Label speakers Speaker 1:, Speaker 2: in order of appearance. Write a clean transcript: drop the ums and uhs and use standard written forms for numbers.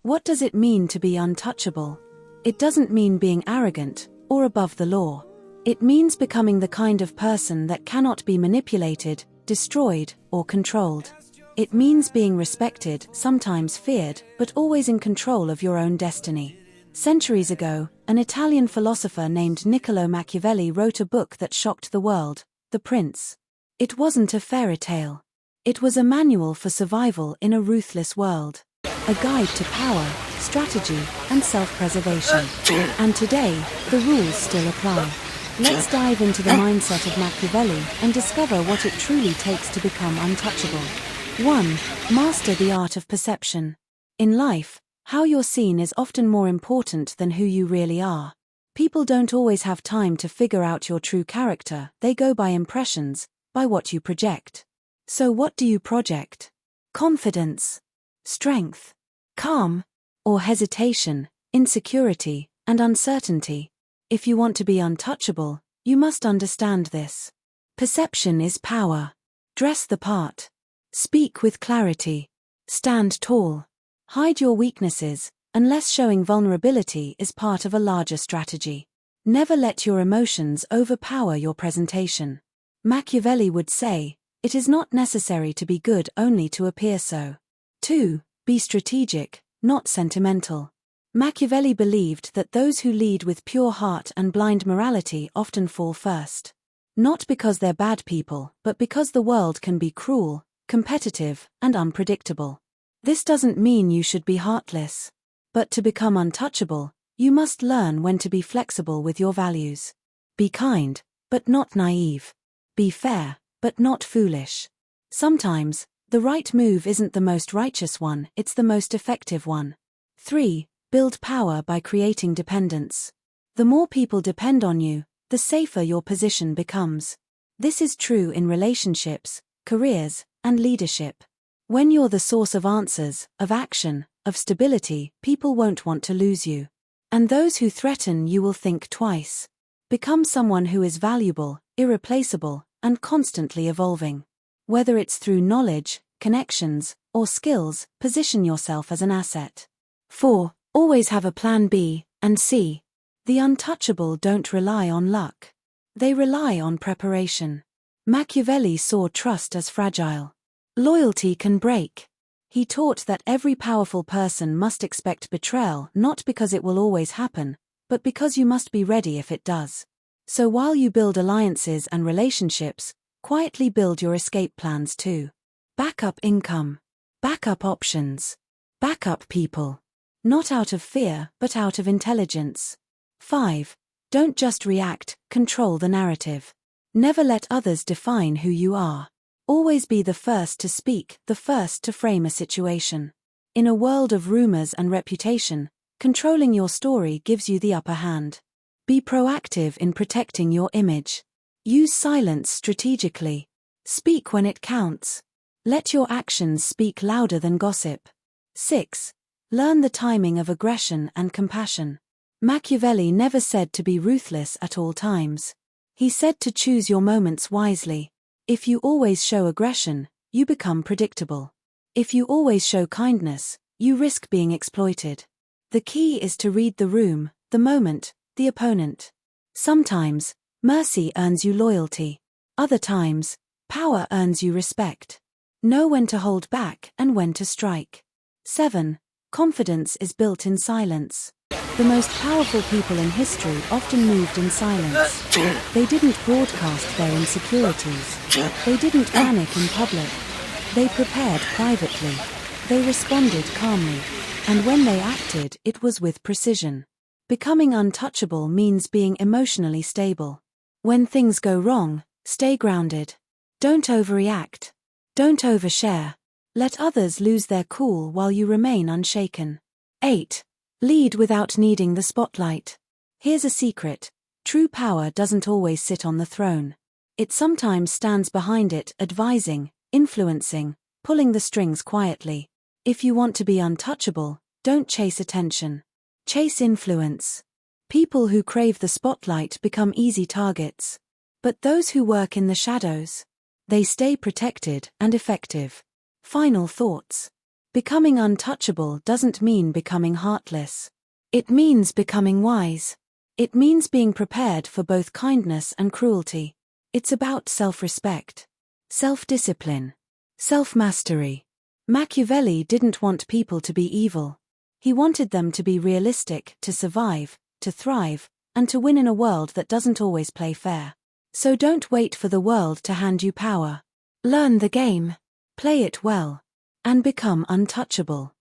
Speaker 1: What does it mean to be untouchable? It doesn't mean being arrogant or above the law. It means becoming the kind of person that cannot be manipulated, destroyed, or controlled. It means being respected, sometimes feared, but always in control of your own destiny. Centuries ago, an Italian philosopher named Niccolò Machiavelli wrote a book that shocked the world, The Prince. It wasn't a fairy tale. It was a manual for survival in a ruthless world. A guide to power, strategy, and self-preservation. And today, the rules still apply. Let's dive into the mindset of Machiavelli and discover what it truly takes to become untouchable. 1. Master the art of perception. In life, how you're seen is often more important than who you really are. People don't always have time to figure out your true character, they go by impressions, by what you project. So what do you project? Confidence, strength, calm, or hesitation, insecurity, and uncertainty. If you want to be untouchable, you must understand this. Perception is power. Dress the part. Speak with clarity. Stand tall. Hide your weaknesses, unless showing vulnerability is part of a larger strategy. Never let your emotions overpower your presentation. Machiavelli would say, it is not necessary to be good only to appear so. 2. Be strategic, not sentimental. Machiavelli believed that those who lead with pure heart and blind morality often fall first. Not because they're bad people, but because the world can be cruel, competitive, and unpredictable. This doesn't mean you should be heartless. But to become untouchable, you must learn when to be flexible with your values. Be kind, but not naive. Be fair, but not foolish. Sometimes, the right move isn't the most righteous one, it's the most effective one. 3. Build power by creating dependence. The more people depend on you, the safer your position becomes. This is true in relationships, careers, and leadership. When you're the source of answers, of action, of stability, people won't want to lose you. And those who threaten you will think twice. Become someone who is valuable, irreplaceable, and constantly evolving. Whether it's through knowledge, connections, or skills, position yourself as an asset. 4. Always have a plan B and C. The untouchable don't rely on luck. They rely on preparation. Machiavelli saw trust as fragile. Loyalty can break. He taught that every powerful person must expect betrayal not because it will always happen, but because you must be ready if it does. So while you build alliances and relationships, quietly build your escape plans too. Backup income. Backup options. Backup people. Not out of fear, but out of intelligence. 5. Don't just react, control the narrative. Never let others define who you are. Always be the first to speak, the first to frame a situation. In a world of rumors and reputation, controlling your story gives you the upper hand. Be proactive in protecting your image. Use silence strategically. Speak when it counts. Let your actions speak louder than gossip. 6. Learn the timing of aggression and compassion. Machiavelli never said to be ruthless at all times. He said to choose your moments wisely. If you always show aggression, you become predictable. If you always show kindness, you risk being exploited. The key is to read the room, the moment, the opponent. Sometimes, mercy earns you loyalty. Other times, power earns you respect. Know when to hold back and when to strike. 7. Confidence is built in silence. The most powerful people in history often moved in silence. They didn't broadcast their insecurities. They didn't panic in public. They prepared privately. They responded calmly. And when they acted, it was with precision. Becoming untouchable means being emotionally stable. When things go wrong, stay grounded. Don't overreact. Don't overshare. Let others lose their cool while you remain unshaken. 8. Lead without needing the spotlight. Here's a secret. True power doesn't always sit on the throne. It sometimes stands behind it, advising, influencing, pulling the strings quietly. If you want to be untouchable, don't chase attention. Chase influence. People who crave the spotlight become easy targets. But those who work in the shadows, they stay protected and effective. Final thoughts. Becoming untouchable doesn't mean becoming heartless. It means becoming wise. It means being prepared for both kindness and cruelty. It's about self-respect, self-discipline, self-mastery. Machiavelli didn't want people to be evil. He wanted them to be realistic, to survive, to thrive, and to win in a world that doesn't always play fair. So don't wait for the world to hand you power. Learn the game, play it well, and become untouchable.